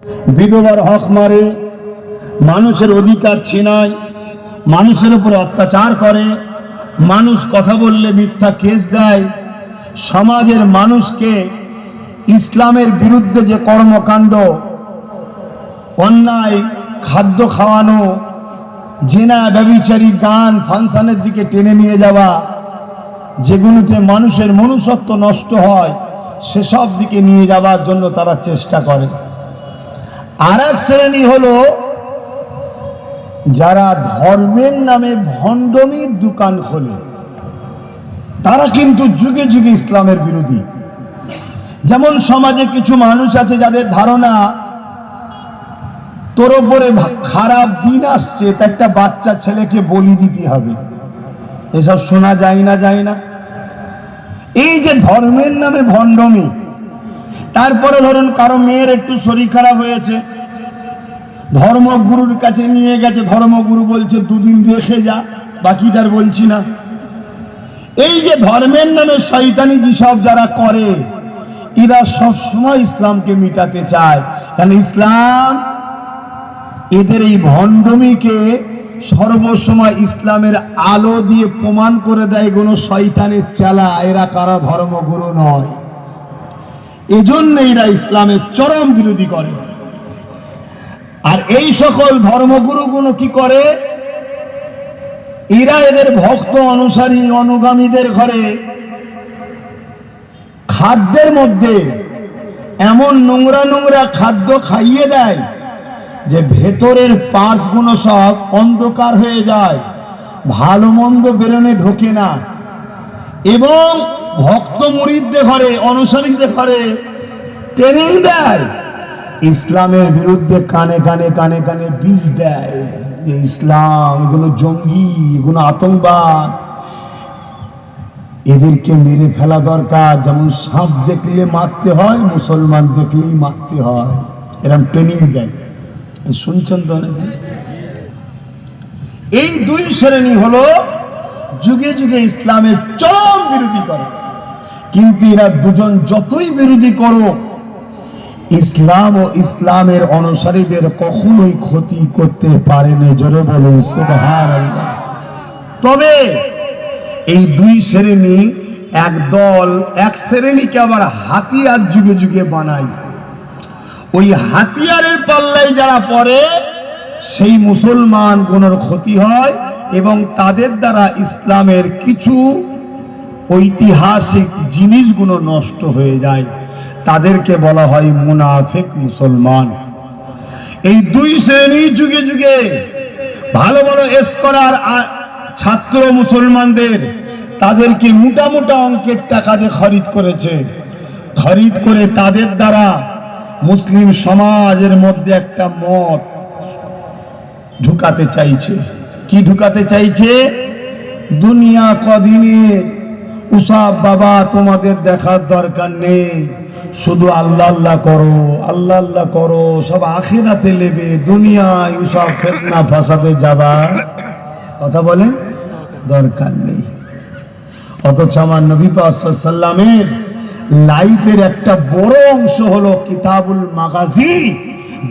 বিধবার হক মারে, মানুষের অধিকার ছিনায়, মানুষের উপরে অত্যাচার করে, মানুষ কথা বললে মিথ্যা কেস দেয়, সমাজের মানুষকে ইসলামের বিরুদ্ধে যে কর্মকাণ্ড, অন্যায় খাদ্য খাওয়ানো, জেনা ব্যভিচারী গান ফাংশনের দিকে টেনে নিয়ে যাওয়া, যেগুলোতে মানুষের মনুষ্যত্ব নষ্ট হয়, সেসব দিকে নিয়ে যাওয়ার জন্য তারা চেষ্টা করে। আর এক শ্রেণী হলো যারা ধর্মের নামে ভণ্ডমির দোকান খোলে, তারা কিন্তু যুগে যুগে ইসলামের বিরোধী। যেমন সমাজে কিছু মানুষ আছে যাদের ধারণা তোর উপরে খারাপ দিন আসছে, তা একটা বাচ্চা ছেলেকে বলি দিতে হবে। এসব শোনা যায় না, যায় না? এই যে ধর্মের নামে ভণ্ডমি। তারপরে ধরুন কারো মেয়ের একটু শরীর খারাপ হয়েছে, ধর্মগুরুর কাছে নিয়ে গেছে, ধর্মগুরু বলছে দুদিন রেখে যা, বাকিটার বলছি না। এই যে ধর্মের নামে শয়তানি যেসব যারা করে, এরা সব সময় ইসলামকে মিটাতে চায়। কারণ ইসলাম এদের এই ভণ্ডমিকে সর্বসময় ইসলামের আলো দিয়ে প্রমাণ করে দেয় কোনো শয়তানের চেলা, এরা কারা ধর্মগুরু নয়। এজন্য এরা ইসলামের চরম বিরোধী করে। আর এই সকল ধর্মগুরুগুলো কি করে, এরা এদের ভক্ত অনুসারী অনুগামীদের ঘরে খাদ্যের মধ্যে এমন নোংরা নোংরা খাদ্য খাইয়ে দেয় যে ভেতরের পার্টসগুলো সব অন্ধকার হয়ে যায়, ভালো মন্দ বেরোনে ঢোকে না। এবং ভক্ত মুরিদদের ঘরে, অনুসারীদের ঘরে ট্রেনিং দেয়, ইসলামের বিরুদ্ধে কানে কানে কানে কানে বীজ দেয় যে ইসলাম এগুলো জঙ্গি, এগুলো আতঙ্কবাদ, এদেরকে মেরে ফেলা দরকার। যেমন সাপ দেখলে মারতে হয়, মুসলমান দেখলেই মারতে হয়, এরকম ট্রেনিং দেয়। শুনছেন তো অনেকে? এই দুই শ্রেণী হলো যুগে যুগে ইসলামের চরম বিরোধী করে। কিন্তু এরা দুজন যতই বিরোধী করো, ইসলাম ও ইসলামের অনুসারীদের কখনোই ক্ষতি করতে পারে না। জোরে বলুন সুবহানাল্লাহ। তবে এই দুই শ্রেণী এক দল, এক শ্রেণীকে আবার হাতিয়ার যুগে যুগে বানায়। ওই হাতিয়ারের পাল্লায় যারা পড়ে, সেই মুসলমান গুলোর ক্ষতি হয় এবং তাদের দ্বারা ইসলামের কিছু ঐতিহাসিক জিনিসগুলো নষ্ট হয়ে যায়। তাদেরকে বলা হয় মুনাফিক মুসলমান। এই দুই শ্রেণী যুগে যুগে ভালো ভালো স্কলার ছাত্র মুসলমানদের, তাদেরকে মোটা মোটা অঙ্কের টাকা দিয়ে খরিদ করেছে। খরিদ করে তাদের দ্বারা মুসলিম সমাজের মধ্যে একটা মত ঢুকাতে চাইছে। কি ঢুকাতে চাইছে? দুনিয়া কদিনের, উসব বাবা তোমাদের দেখার দরকার নেই, শুধু আল্লাহ আল্লাহ করো, আল্লাহ আল্লাহ করো, সব আখিরাতে নেবে, দুনিয়ায় উসব ফিতনা ফাসাদে যাবা, কথা বলেন, দরকার নেই। অথচ আমার নবী পাক সাল্লাল্লাহু আলাইহি ওয়াসাল্লামের লাইফের একটা বড় অংশ হলো কিতাবুল মাগাজি।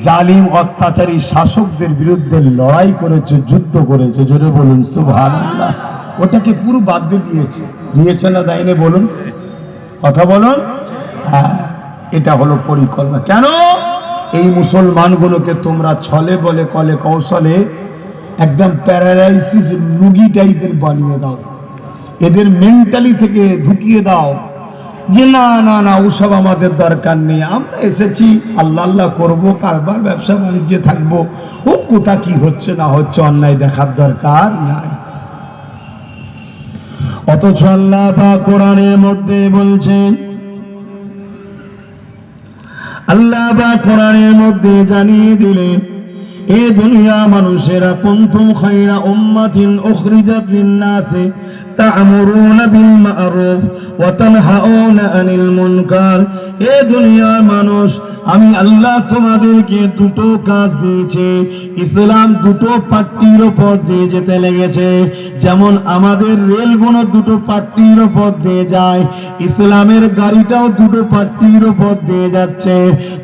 জালিম অত্যাচারী শাসকদের বিরুদ্ধে লড়াই করেছে, যুদ্ধ করেছে। জোরে বলুন সুবহানাল্লাহ। ওটাকে পুরো বাদ দিয়ে দিয়েছে, দিয়েছে না দেয়নি বলুন, কথা বলুন। এটা হলো পরিকল্পনা। কেন? এই মুসলমানগুলোকে তোমরা ছলে বলে কলে কৌশলে একদম প্যারালাইসিস রোগী টাইপের বানিয়ে দাও, এদের মেন্টালি থেকে ঢুকিয়ে দাও যে না না না, ওসব আমাদের দরকার নেই, আমরা এসেছি আল্লাহ আল্লাহ করবো, কারবার ব্যবসা বাণিজ্যে থাকবো, ও কোথা কি হচ্ছে না হচ্ছে অন্যায় দেখার দরকার নাই। অথচ আল্লাহ পাক কোরআনের মধ্যে বলছেন, আল্লাহ পাক কোরআনের মধ্যে জানিয়ে দিলেন, এ দুনিয়া মানুষেরা কুনতুম খায়রা উম্মাতিন উখরিজাত লিন-নাসি তা'মুরুনা বিল মা'রুফ ওয়া তানহাউনা আনিল মুনকার। এ দুনিয়ার মানুষ, আমি আল্লাহ তোমাদেরকে দুটো কাজ দিয়েছি। ইসলাম দুটো পাট্টির উপর দিয়ে যেতে লেগেছে। যেমন আমাদের রেলগুলো দুটো পাট্টির উপর দিয়ে যায়, ইসলামের গাড়িটাও দুটো পাট্টির উপর দিয়ে যাচ্ছে।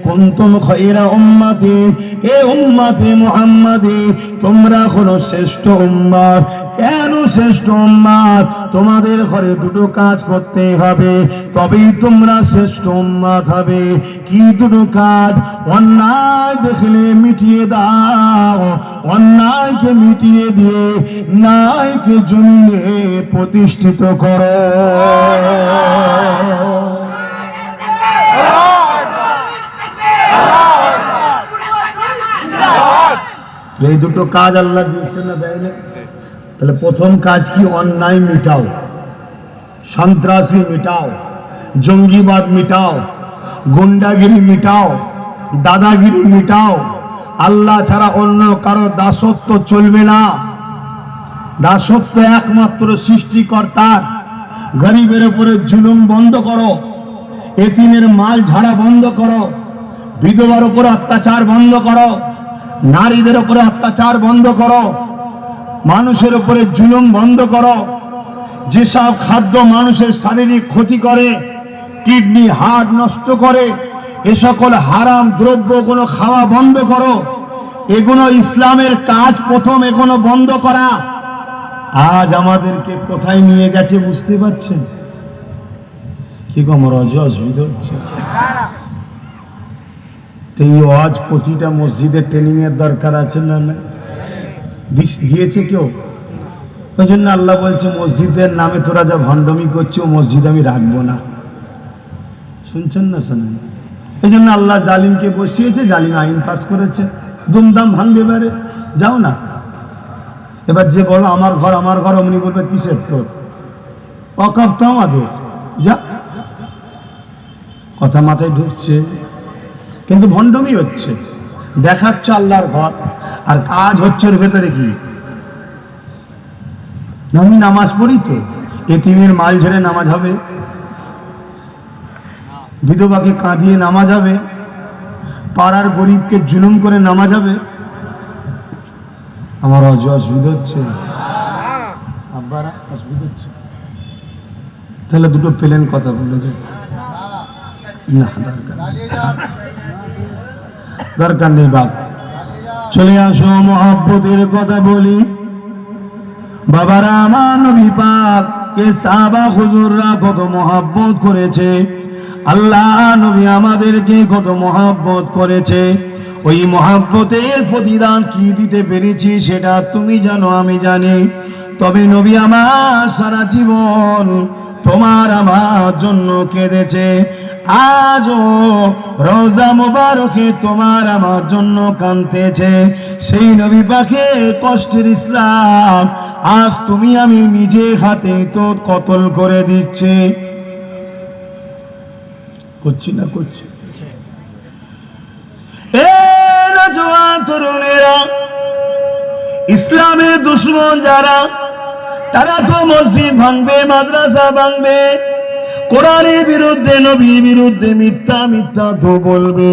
কুনতুম খায়রা উম্মতি, এ উম্মতে মুহাম্মাদি, তোমরা হলো শ্রেষ্ঠ উম্মত। কেন শ্রেষ্ঠ উম্মত? তোমাদের ঘরে দুটো কাজ করতে হবে, তবেই তোমরা শ্রেষ্ঠ উম্মত হবে। কি দুটো কাজ? অন্যায় দেখলে মিটিয়ে দাও, অন্যায়কে মিটিয়ে দিয়ে ন্যায়কে জমিয়ে প্রতিষ্ঠিত করো। এই দুটো কাজ আল্লাহ দিয়েছে না, দেয় না? তাহলে প্রথম কাজ কি? অন্যায় মিটাও, সন্ত্রাসী মিটাও, জঙ্গিবাদ মিটাও, গুন্ডাগিরি মিটাও, দাদাগিরি মিটাও। আল্লাহ ছাড়া অন্য কারো দাসত্ব চলবে না। দাসত্ব একমাত্র সৃষ্টিকর্তার। গরিবের উপরে জুলুম বন্ধ করো, এতিমের মাল ঝাড়া বন্ধ করো, বিধবার উপরে অত্যাচার বন্ধ করো, নারীদের উপরে অত্যাচার বন্ধ করো, মানুষের উপরে জুলুম বন্ধ করো। যেসব খাদ্য মানুষের শারীরিক ক্ষতি করে, কিডনি হার্ট নষ্ট করে, এ সকল হারাম দ্রব্যগুলো খাওয়া বন্ধ করো। এগুলো ইসলামের কাজ, প্রথম এগুলো বন্ধ করা। আজ আমাদেরকে কোথায় নিয়ে গেছে বুঝতে পারছেন? কি কমর অসুবিধা হচ্ছে? এই আজ প্রতিটা মসজিদে ট্রেনিং এর দরকার আছে না? না দিয়েছে কেউ? ওই জন্য আল্লাহ বলছে, মসজিদের নামে তোরা যা ভণ্ডামি করছো, মসজিদ আমি রাখবো না। শুনছেন না? শোনেন? এই জন্য আল্লাহ জালিমকে বসিয়েছে, জালিম আইন পাস করেছে, দুমদাম ভাঙবে। এবারে যাও না। এবার যে বলো আমার ঘর আমার ঘর, অমনি বলবে কিসের তোর? ওয়াকফ তো আমাদের। যা, কথা মাথায় ঢুকছে? কিন্তু ভণ্ডামি হচ্ছে, দেখাচ্ছে আল্লাহর ঘর, আর কাজ হচ্ছে ওর ভেতরে কি? আমি নামাজ পড়ি তো, এতিমের মাল ঝেড়ে নামাজ হবে, বিধবাকে কাঁদিয়ে নামাজ হবে, পাড়ার গরিবকে জুলুম করে নামাজ হবে। আমার অসুবিধা হচ্ছে? আব্বারা অসুবিধা হচ্ছে? তাহলে দুটো প্লেন কথা বলে যে না, দরকার নেই বাপ। চলে আসো, মহব্বতের কথা বলি। বাবারা, আমার নবী পাক কে সাহাবা হুজুররা কত মহব্বত করেছে, আল্লাহ নবী আমাদেরকে কত মহব্বত করেছে। ওই মহব্বতের প্রতিদান কি দিতে পেরেছি সেটা তুমি জানো, আমি জানি। তবে নবী আমার সারা জীবন তোমার আমার জন্য কেঁদেছে। আজও রওজা মুবারকে তোমার আমার জন্য কাঁদতেছে। সেই নবী পাকের কষ্টের ইসলাম আজ তুমি আমি নিজে হাতে তো কতল করে দিচ্ছে। করছি না করছি? তরুণেরা, ইসলামের দুশ্মন যারা, তারা তো মসজিদ ভাঙবে, মাদ্রাসা ভাঙবে, কোরআনের বিরুদ্ধে, নবীর বিরুদ্ধে মিথ্যা মিথ্যা তো বলবে।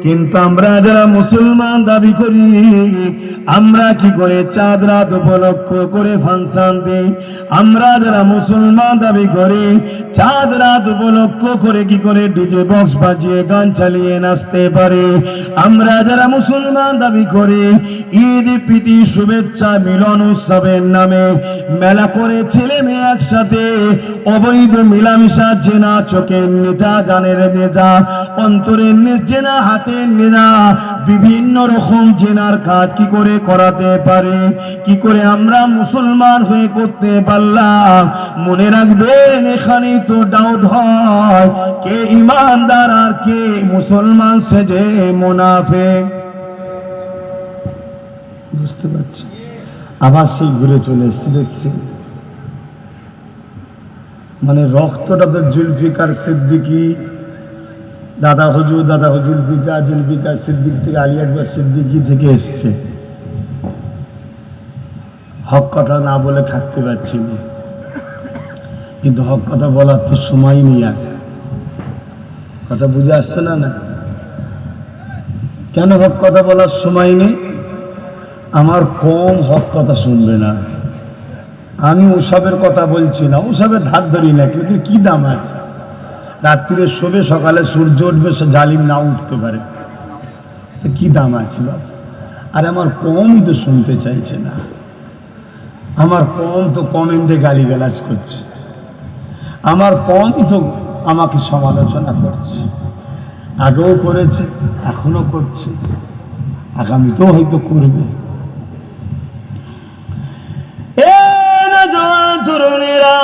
কিন্তু আমরা যারা মুসলমান দাবি করি, আমরা কি করে চাঁদ রাত উপলক্ষ করে ফাংশন দিই? আমরা যারা মুসলমান দাবি করি, চাঁদ রাত উপলক্ষ করে কি করে ডিজে বক্স বাজিয়ে গান চালিয়ে নাচতে পারে? আমরা যারা মুসলমান দাবি করি, ঈদ প্রীতি শুভেচ্ছা মিলন উৎসবের নামে মেলা করে ছেলে মেয়ে একসাথে অবৈধ মিলামিশা, জেনা চোখের নেজা, গানের নেজা, অন্তরের জেনা, হাতের নেজা, বিভিন্ন রকম জেনার কাজ কি করে করাতে পারে? কি করে আমরা মুসলমান হয়ে করতে পারলাম? মনে রাখবেন, এখানে তো ডাউট হয় কে ইমানদার আর কে মুসলমান সেজে মুনাফিক। বুঝতে পারছি? আবার সেই ঘুরে চলে এসেছি, দেখছি মানে রক্তটা তো জুলফিকার সিদ্দিকী, দাদা হুজুর জুলফিকার সিদ্দিক থেকে আলী আকবর সিদ্দিকী থেকে এসছে। হক কথা না বলে থাকতে পারছি না। কিন্তু হক কথা বলার তো সময় নেই আর। কথা বুঝে আসছে না? না কেন হক কথা বলার সময় নেই? আমার কম হক কথা শুনবে না। আমি ওসবের কথা বলছি না, ওসবের ধার ধরি না, কিন্তু কি দাম আছে? রাত্রিরে শোবে, সকালে সূর্য উঠবে, সে জালিম না উঠতে পারে, তো কি দাম আছে বাবা? আর আমার কমই তো শুনতে চাইছে না। আমার কম তো কমেন্টে গালিগালাজ করছে, আমার কমই তো আমাকে সমালোচনা করছে। আগেও করেছে, এখনো করছে, আগামীতেও হয়তো করবে। তরুণেরা,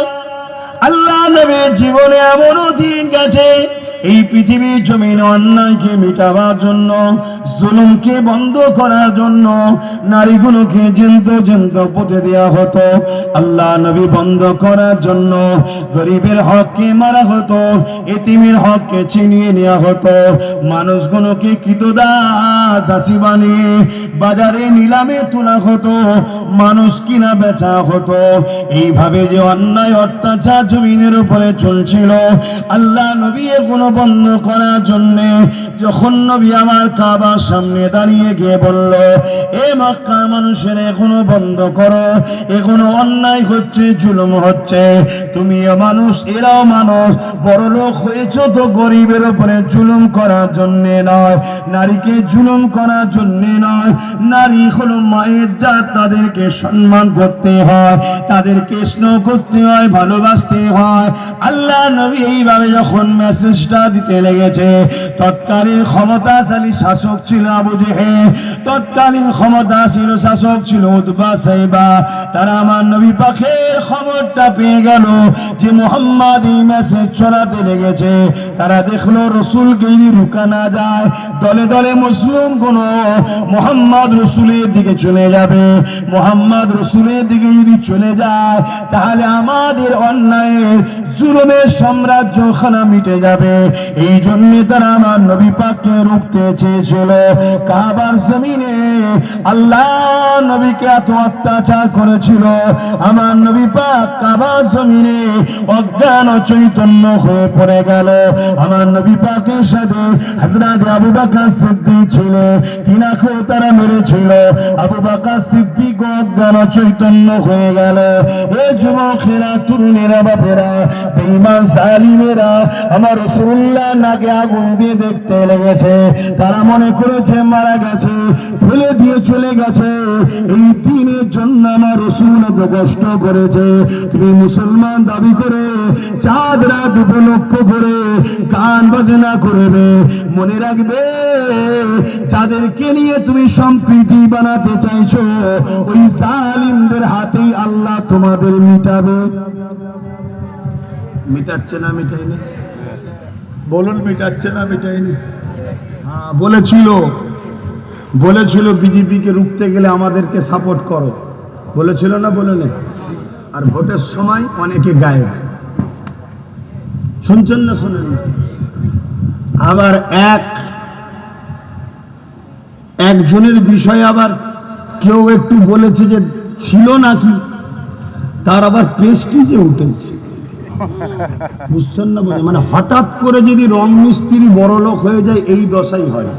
আল্লাহ নবীর জীবনে এমনও দিন গেছে, এই পৃথিবীর জমিনে অন্যায়কে মেটাবার জন্য, জুলুমকে বন্ধ করার জন্য নারীগুলোকে জ্যান্ত পুঁতে দেওয়া হতো। আল্লাহ নবী বন্ধ করার জন্য গরিবের হককে মারা হতো, এতিমের হককে ছিনিয়ে নেওয়া হতো, মানুষগুলোকে দাসী বানিয়ে বাজারে নিলামে তোলা হতো, মানুষ কিনা বেচা হতো। এইভাবে যে অন্যায় অত্যাচার জমিনের উপরে চলছিল, আল্লাহ নবী এগুলো বন্ধ করার জন্য যখন নবী আমার কাবার সামনে দাঁড়িয়ে গিয়ে বলল, এ মক্কার মানুষের এখনো বন্ধ করো, এখনো অন্যায় হচ্ছে, জুলুম হচ্ছে, তুমিও মানুষ, এরাও মানুষ, বড় লোক হয়েছ তো গরিবের উপরে জুলুম করার জন্য নয়, নারীকে জুলুম করার জন্য নয়। নারী হলো মায়ের জাত, তাদেরকে সম্মান করতে হয়, তাদেরকে স্নেহ করতে হয়, ভালোবাসতে হয়। আল্লাহ নবী এইভাবে যখন মেসেজটা দিতে লেগেছে, তৎকালীন ক্ষমতাশালী শাসক ছিল আবু জেহেল, তৎকালীন ক্ষমতাশীল শাসক ছিল উতবা সাইবা। তারা আমার নবী পাকের খবরটা পেয়ে গেল যে মুহাম্মদ এই মেসেজ ছড়াতে লেগেছে। তারা দেখলো রসুলকে যদি রুকা না যায়, দলে দলে মুসলিম কোন মুহাম্মদ রসুলের দিকে চলে যাবে। মুহাম্মদ রসুলের দিকে যদি চলে যায়, তাহলে আমাদের অন্যায়ের জুলুমের সাম্রাজ্য খানা মিটে যাবে। এই জন্য তারা আমার নবী পাককে রুখতে চেয়েছিল। কাবার জমিনে আল্লাহ নবীকে এত অত্যাচার করেছিল, আমার নবী পাক কাবার জমিনে অজ্ঞান ও চৈতন্য হয়ে পড়ে গেল। আমার নবী পাকের সাথে হযরত আবু বকর সিদ্দিক ছিল, তিনাকেও তারা মেরেছিল। আবু বকর সিদ্দিক অজ্ঞান ও চৈতন্য হয়ে গেল। এ যুবকেরা, তরুণেরা, বাপেরা, বেঈমান জালিমেরা আমার রাসূলুল্লাহ নাকে আগুন দিয়ে দেখতে লেগেছে। তারা মনে করেছে মারা গেছে, ফেলে দিয়ে চলে গেছে। এই দিনের জন্য আমার রাসূল এত কষ্ট করেছে। তুমি মুসলমান দাবি করে চাঁদ রাত উপলক্ষ করে গান বাজনা করবে, মনে রাখবে যাদেরকে নিয়ে তুমি সম্প্রীতি বানাতে চাইছো, ওই জালিমদের হাতেই আল্লাহ তোমাদের মিটাবে। মিটাচ্ছে না মিটাইনি? বলুন, মিটাচ্ছে না মিটাইনি? হ্যাঁ, বলেছিল বিজেপিকে রুখতে গেলে আমাদেরকে সাপোর্ট করো, বলেছিল না? বলেনি? আর ভোটের সময় অনেকে গায়েব, শুনছেন না শোনেন না? আবার একজনের বিষয়ে আবার কেউ একটু বলেছে যে ছিল নাকি, তার আবার প্রেস্টিজে উঠেছে, বুঝছেন না? মানে হঠাৎ করে যদি রং মিস্ত্রি বড় লোক হয়ে যায়, এই দশাই হয়।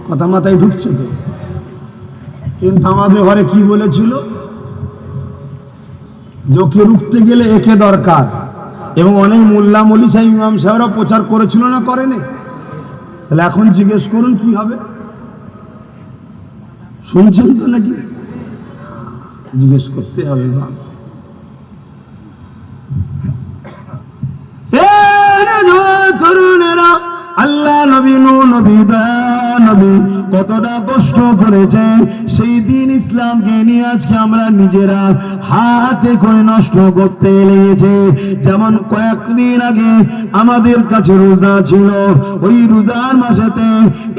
কথা মাথায় ঢুকছে তো? কিন্তু আমাদের ঘরে কি বলেছিল, যোকে রুখতে গেলে একে দরকার। এবং অনেক মোল্লা মলি সাহেব, ইমাম সাহেবরা প্রচার করেছিল না, করেনি? তাহলে এখন জিজ্ঞেস করুন কি হবে? শুনছেন তো নাকি? জিজ্ঞেস করতে হবে বাবা। তরুণেরা, আল্লাহ নবী, নবী নবী কতটা কষ্ট করেছে, সেই দিন ইসলামকে নিয়ে আজকে আমরা নিজেরা হাতে করে নষ্ট করতে লেগেছে। যেমন কয়েকদিন আগে আমাদের কাছে রোজা ছিল, ওই রোজার মাসেতে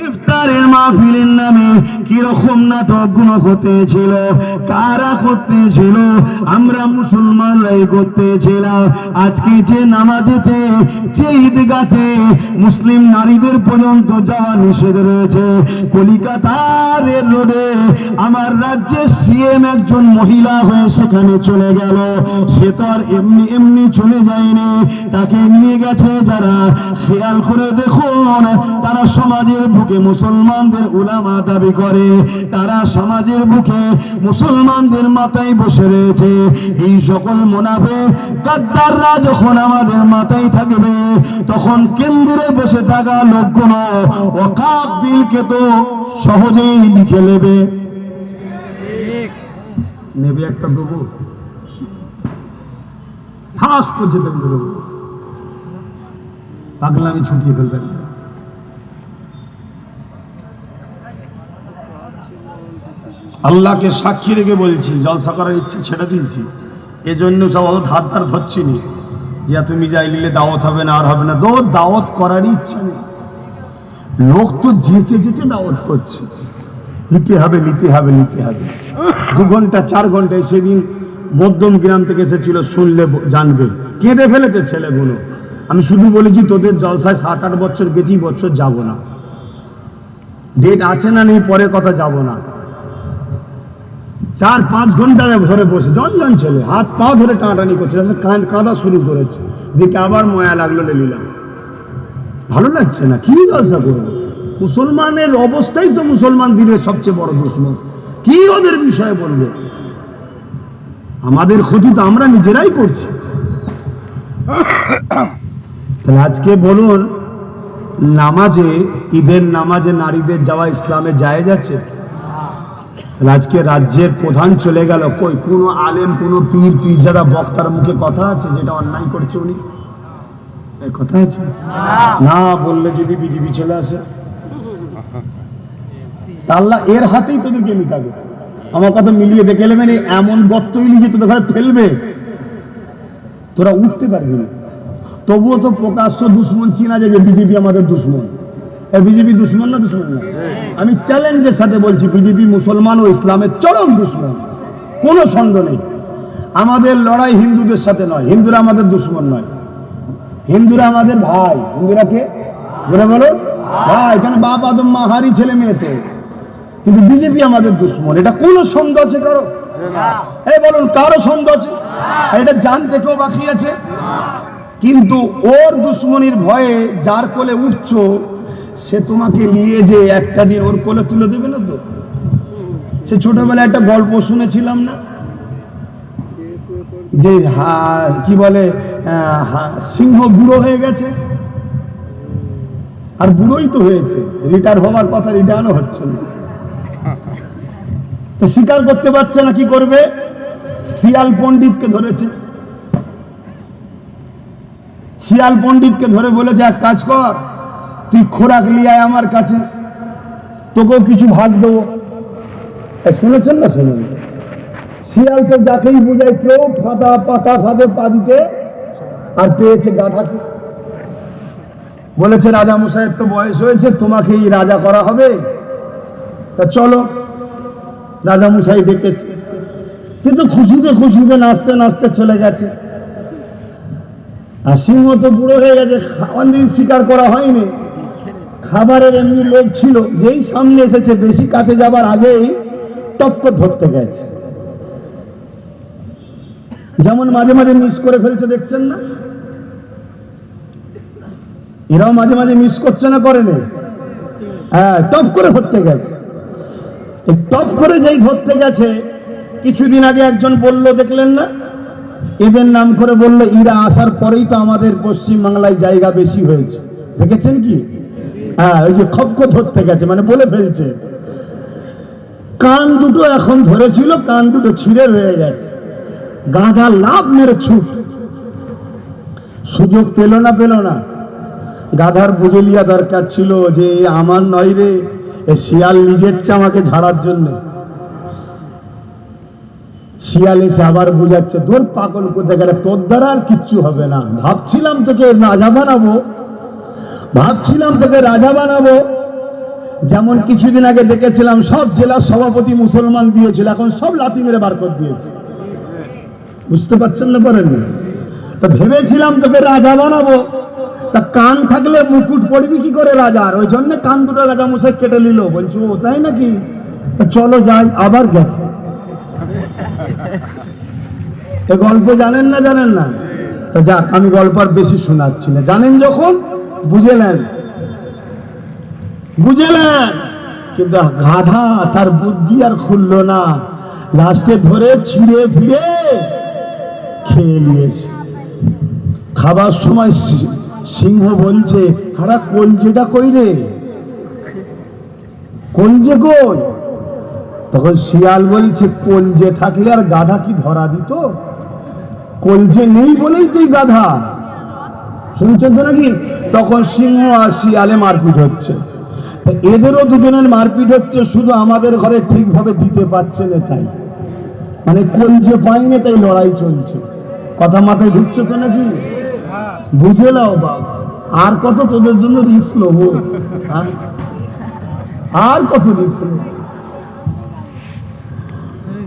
ইফতারের মাহফিলের নামে কিরকম নাটকগুলো হতেছিল, কারা করতেছিল? আমরা মুসলমানরাই করতেছিলাম। আজকে যে নামাজেতে, যে ঈদগাতে মুসলিম নারীদের পর্যন্ত যাওয়া নিষেধ রয়েছে, কলিকাতার রোডে আমার রাজ্যের সিএম একজন মহিলা হয়ে সেখানে চলে গেল। সে তো আর এমনি এমনি চলে যায়নি, তাকে নিয়ে গেছে যারা। খেয়াল করে দেখুন, তারা সমাজের বুকে মুসলমানদের উলামা দাবি করে, তারা সমাজের বুকে মুসলমানদের মাথায় বসে রয়েছে। এই সকল মুনাফিক গাদ্দাররা যখন আমাদের মাথায় থাকবে, তখন কেন্দ্রে বসে থাকা লোকগুলো ওয়াকাফ বিলকে তো সহজেই লিখে নেবে। নেবে একটা দেবো, ঠাস করছে দেবো, পাগলামি ছুটিয়ে ফেলবেন। আল্লাহকে সাক্ষী রেখে বলছি, জলসা করার ইচ্ছে ছেড়ে দিয়েছি। এজন্য সব অত ধার ধার ধরছি নি যে তুমি যাই নিলে দাওয়াত হবে না, আর হবে না। দাওয়াত করারই ইচ্ছা নেই। লোক তো যেচে যেচে দাওয়াত করছে, নিতে হবে নিতে হবে নিতে হবে। 2 ঘন্টা 4 ঘন্টায় সেদিন মধ্যম গ্রাম থেকে এসেছিল, শুনলে জানবে, কেঁদে ফেলেছে ছেলেগুলো। আমি শুধু বলেছি তোদের জলসায় 7-8 বছর গেছি, বছর যাব না। ডেট আছে না নেই পরে কথা, যাব না। 4-5 ঘন্টা ধরে বসে জন ছেলে হাত পা ধরে টানাটানি করছে, কাঁদা শুরু করেছে। দেখে আবার ময়া লাগলো, নিলাম। ভালো লাগছে না, কি জলসা করবো? মুসলমানের অবস্থাই তো মুসলমান দিনের সবচেয়ে বড় দুশমন। কি ওদের বিষয়ে বলবো? আমাদের ক্ষতি তো আমরা নিজেরাই করছি। তাহলে আজকে বলুন, নামাজে, ঈদের নামাজে নারীদের যাওয়া ইসলামে জায়েজ আছে? তাহলে আজকে রাজ্যের প্রধান চলে গেল, কই কোনো আলেম, কোনো পীর, পীরজাদা বক্তার মুখে কথা আছে যেটা অন্যায় করছে উনি? এই কথা আছে না? বললে যদি বিজেপি চলে আসে, আল্লাহ এর হাতেই তোদেরকে মিটাবে। আমার কথা মিলিয়ে দেখে নেবেন, এমন গর্তই লিখে তোদের ঘরে ফেলবে, তোরা উঠতে পারবি না। তবুও তো প্রকাশ্য দুশ্মন চিনা যায় যে বিজেপি আমাদের দুশ্মন। বিজেপি দুশ্মন না? দুশ্মন না। আমি চ্যালেঞ্জের সাথে বলছি, বিজেপি মুসলমান ও ইসলামের চরম দুশ্মন, কোনো সন্দেহ নেই। আমাদের লড়াই হিন্দুদের সাথে নয়, হিন্দুরা আমাদের দুশ্মন নয়, হিন্দুরা আমাদের ভাই। হিন্দুরা কে বলে বলো? ভাই। কেন? বাপ আদম মা হারি ছেলে মেয়ে তো। কিন্তু বিজেপি আমাদের দুশ্মন, এটা কোনো সন্দেহ আছে কারো? এই বলুন, কারো সন্দেহ আছে? এটা জানতে কেউ বাকি আছে? কিন্তু ওর দুশ্মনির ভয়ে যার কোলে উঠছো, সে তোমাকে নিয়ে যে একটা দিন ওর কোলে তুলে দেবে না তো? সে ছোটবেলায় একটা গল্প শুনেছিলাম না, যে কি বলে, সিংহ বুড়ো হয়ে গেছে। আর বুড়োই তো হয়েছে, রিটায়ার হওয়ার কথা, রিটায়ারও হচ্ছে না। তো স্বীকার করতে পারছে না, কি করবে? শিয়াল পণ্ডিতকে ধরেছে। শিয়াল পণ্ডিতকে ধরে বলেছে, এক কাজ কর, তুই খোরাক নিয়ে আয় আমার কাছে, তোকেও কিছু ভাগ দেবো। শুনেছেন না? শুনুন। শিয়াল তো যাকেই বুঝায়, কেউ ফাঁদা পাতা ফাঁদে পা দিতে, আর পেয়েছে গাধাকে। বলেছে, রাজা মশাইয়ের তো বয়স হয়েছে, তোমাকেই রাজা করা হবে, তা চলো। রাজা মশাই ডেকেছে, কিন্তু খুশিতে খুশিতে নাচতে নাচতে চলে গেছে। আর সিংহ তো বুড়ো হয়ে গেছে, অনেকদিন শিকার করা হয়নি, খাবারের এমনি লোভ ছিল। যেই সামনে এসেছে, বেশি কাছে যাবার আগেই টপক ধরতে গেছে। যেমন মাঝে মাঝে মিস করে ফেলছে, দেখছেন না? এরাও মাঝে মাঝে মিস করছে না, করেনি? হ্যাঁ, টপ করে ধরতে গেছে। টপ করে যেই ধরতে গেছে, কিছুদিন আগে একজন বলল, দেখলেন না? এদের নাম করে বললো, এরা আসার পরেই তো আমাদের পশ্চিম বাংলায় জায়গা বেশি হয়েছে। দেখেছেন কি? হ্যাঁ, ওই যে খপকো ধরতে গেছে, মানে বলে ফেলছে। কান দুটো এখন ধরেছিল, কান দুটো ছিঁড়ে রয়ে গেছে। গাধা লাভ মেরে ছুট, সুযোগ পেল না, পেল না। গাধার বুঝে লিয়া দরকার ছিল যে আমার নয় রে, এ শিয়াল নিজের আমাকে ঝাড়ার জন্য। শিয়াল এসে আবার বুঝাচ্ছে, তোর পাগল কোথায় গেলে, তোর দ্বারা আর কিচ্ছু হবে না। ভাবছিলাম তোকে রাজা বানাবো, ভাবছিলাম তোকে রাজা বানাবো। যেমন কিছুদিন আগে দেখেছিলাম সব জেলার সভাপতি মুসলমান দিয়েছিল, এখন সব লাথি মেরে বার করে দিয়েছে। বুঝতে পারছেন না? পারেননি? তো ভেবেছিলাম তোকে রাজা বানাবো, তা কান থাকলে মুকুট পড়বি কি করে রাজার, ওই জন্য কান দুটো রাজা মশাই কেটে নিল। বলছো ও তাই নাকি, তা চলো যাই। আবার গেছে। এ গল্প জানেন না? জানেন না? তা যাক, আমি গল্প আর বেশি শোনাচ্ছি না। জানেন যখন বুঝেলেন, বুঝেলেন। কিন্তু গাধা তার বুদ্ধি আর খুলল না, লাস্টে ধরে ছিঁড়ে ফিরে খেয়ে নিয়েছে। খাবার সময় সিংহ বলছে, হারা কলজেটা কই রে, কলজে কই? তখন শিয়াল বলছে, কলজে থাকলে আর গাধা কি ধরা দিত? কলজে নেই বলেই তুই গাধা। শুনছেন তো নাকি? তখন সিংহ আর শিয়ালে মারপিট হচ্ছে। তা এদেরও দুজনের মারপিট হচ্ছে, শুধু আমাদের ঘরে ঠিকভাবে দিতে পারছে না তাই, মানে কলজে পাইনি তাই লড়াই চলছে। কথা মাথায় ঢুকছে তো নাকি? বুঝে নাও বাপ, আর কত তোদের জন্য রিস্ক নেবো? আর কত রিস্ক নেব?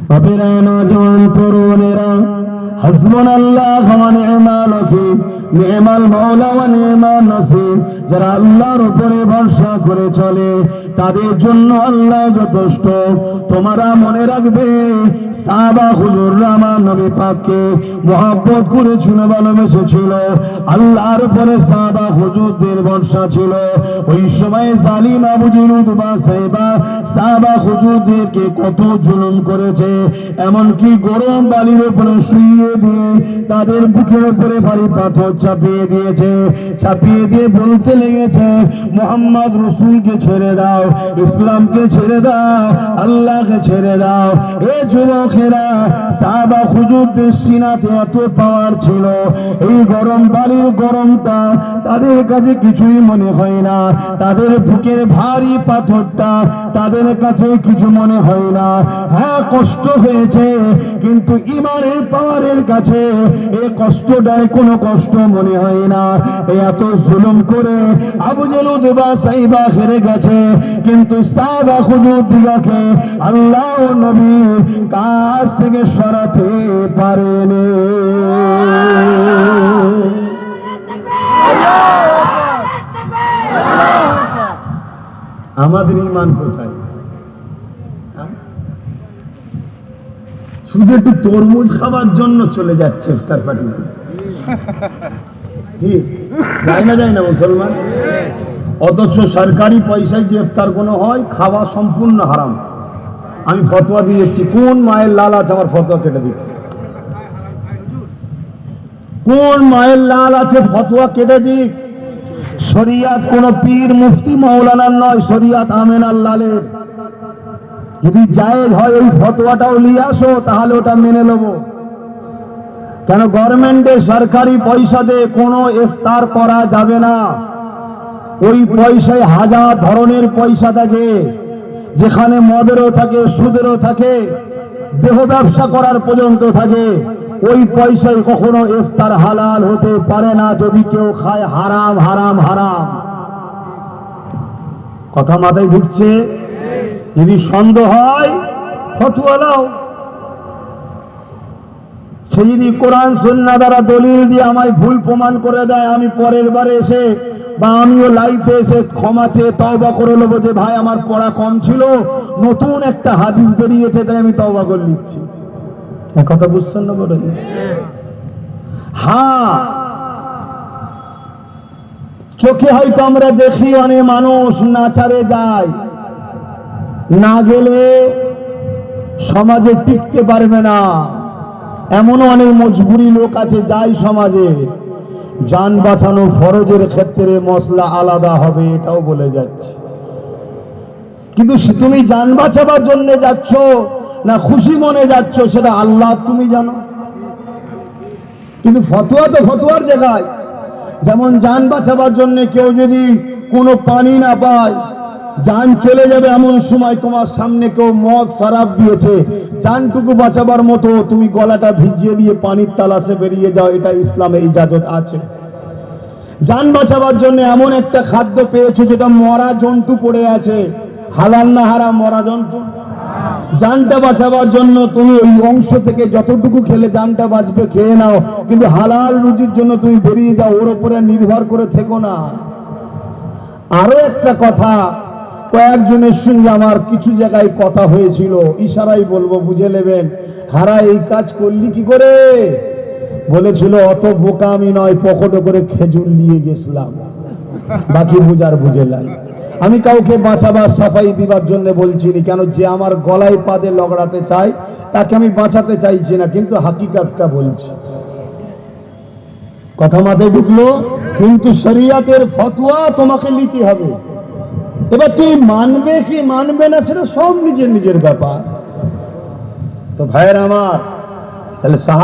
বাপেরা, নওজোয়ান তরুণেরা, হাসবুনাল্লাহ ওয়া নি'মাল ওয়াকিল, নি'মাল মাওলা ওয়া নি'মান নাসির। যারা আল্লাহর উপরে ভরসা করে চলে তাদের জন্য আল্লাহ যথেষ্ট। তোমরা মনে রাখবে, সাহাবা হুজুররা আমার নবী পাককে মহব্বত করেছিল, ভালোবেসেছিল। আল্লাহর উপরে সাহাবা হুজুরদের ভরসা ছিল। ওই সময় জালিম আবু জেহেল বা সাইবা সাহাবা হুজুরদেরকে কত জুলুম করেছে, এমনকি গরম বালির উপরে শুইয়ে দিয়ে তাদের বুকের উপরে ভারী পাথর চাপিয়ে দিয়েছে। চাপিয়ে দিয়ে বলতে লেগেছে, মুহাম্মদ রাসূলকে ছেড়ে দাও, ইসলামকে ছেড়ে দাও, আল্লাহকে ছেড়ে দাও। এ যুবকেরা, সাহাবা হুজুরদের সিনাতে এত পাওয়ার ছিল, এই গরম বালির গরমটা তাদের কাছে কিছুই মনে হয় না। তাদের বুকের ভারী পাথরটা তাদের কাছে কিছু মনে হয় না। হ্যাঁ, কষ্ট হয়েছে, কিন্তু ইমানের পাওয়ারের কাছে এই কষ্টটাই কোনো কষ্ট মনে হয় না। এত জুলুম করে আবু জেহেল বা সাইবা হেরে গেছে, কিন্তু সাহাবা হুজুর দিগাকে আল্লাহ ও নবীর কাছ থেকে সরাতে পারেনি। আমাদের ঈমান কোথায়? শুধু একটু তরমুজ খাবার জন্য চলে যাচ্ছে ইফতার পার্টিতে। যায় না মুসলমান? অথচ সরকারি পয়সায় যে ইফতার কোনো হয়, খাওয়া সম্পূর্ণ হারাম। আমি ফতোয়া দিয়েছি, কোন মায়ের লাল আছে আমার ফতোয়া কেটে দিচ্ছে? কোন মায়ের লাল আছে ফতোয়া কেটে দিক। শরিয়াত কোন পীর মুফতি মাওলানার নয়, শরিয়াত আমেনার লালের। যদি জায়েজ হয় ওই ফতোয়াটাও নিয়ে আসো, তাহলে ওটা মেনে নেব। কেন গভর্নমেন্টের সরকারি পয়সা দিয়ে কোনো ইফতার করা যাবে না। ওই পয়সায় হাজার ধরনের পয়সা থাকে, যেখানে মদেরও থাকে, সুদেরও থাকে, দেহ ব্যবসা করার পর্যন্ত থাকে। ওই পয়সায় কখনো ইফতার হালাল হতে পারে না যদি কেউ খায় হারাম হারাম হারাম। কথা মাথায় ঢুকছে? যদি সন্দেহ হয় ফতোয়া নাও। সে যদি কোরআন সুন্নাহ দ্বারা দলিল দিয়ে আমায় ভুল প্রমাণ করে দেয়, আমি পরের বারে এসে বা আমিও লাইফে এসে ক্ষমা চেয়ে তওবা করে নেবো যে ভাই আমার পড়া কম ছিল, নতুন একটা হাদিস বেরিয়েছে তাই আমি তওবা করে নিচ্ছি। এক কথা বুঝছেন না বলেন? হ্যাঁ, চোখে হয়তো আমরা দেখি অনেক মানুষ নাচারে যায়, না গেলে সমাজে টিকতে পারবে না। এমনও অনেক মজবুরি লোক আছে যাই সমাজে। জান বাঁচানো ফরজের ক্ষেত্রে মসলা আলাদা হবে, এটাও বলে যাচ্ছে। কিন্তু তুমি জান বাঁচাবার জন্য যাচ্ছ না খুশি মনে যাচ্ছ, সেটা আল্লাহ তুমি জানো। কিন্তু ফতোয়া তো ফতোয়ার জায়গায়। যেমন জান বাঁচাবার জন্য কেউ যদি কোনো পানি না পায়, জান চলে যাবে এমন সময় তোমার সামনে কেউ মদ শরাব দিয়েছে, জানটুকু বাঁচাবার মতো তুমি গলাটা ভিজিয়ে দিয়ে পানির তালাশে বেরিয়ে যাও, এটা ইসলামে ইজাজত আছে। জান বাঁচাবার জন্য এমন একটা খাদ্য পেয়েছো যেটা মরা জন্তু পড়ে আছে, হালাল না হারাম? মরা জন্তু। জানটা বাঁচাবার জন্য তুমি ওই অংশ থেকে যতটুকু খেলে জানটা বাঁচবে খেয়ে নাও, কিন্তু হালাল রুজির জন্য তুমি বেরিয়ে যাও, ওর উপরে নির্ভর করে থেকো না। আরো একটা কথা, কয়েকজনের সঙ্গে আমার কিছু জায়গায় কথা হয়েছিল, ইশারাই বলবো, বুঝে নেবেন। হারা এই কাজ করলি কি করে? বলেছিল অত বোকা আমি নয়, পকেটে করে খেজুর নিয়ে গেছিলাম, বাকি বুঝার বুঝেলাম। আমি কাউকে বাঁচাবার সাফাই দিবার জন্য বলছি না, কেন যে আমার গলায় পাদে লগড়াতে চায় তাকে আমি বাঁচাতে চাইছি না, কিন্তু হাকিকাতটা বলছি। কথা মাথায় ঢুকলো? কিন্তু শরিয়াতের ফতোয়া তোমাকে নিতে হবে। এবার তুই মানবে কি মানবে না সেটা সব নিজের নিজের ব্যাপার। তো ভাইয়ের আমার, তাহলে সাহাবা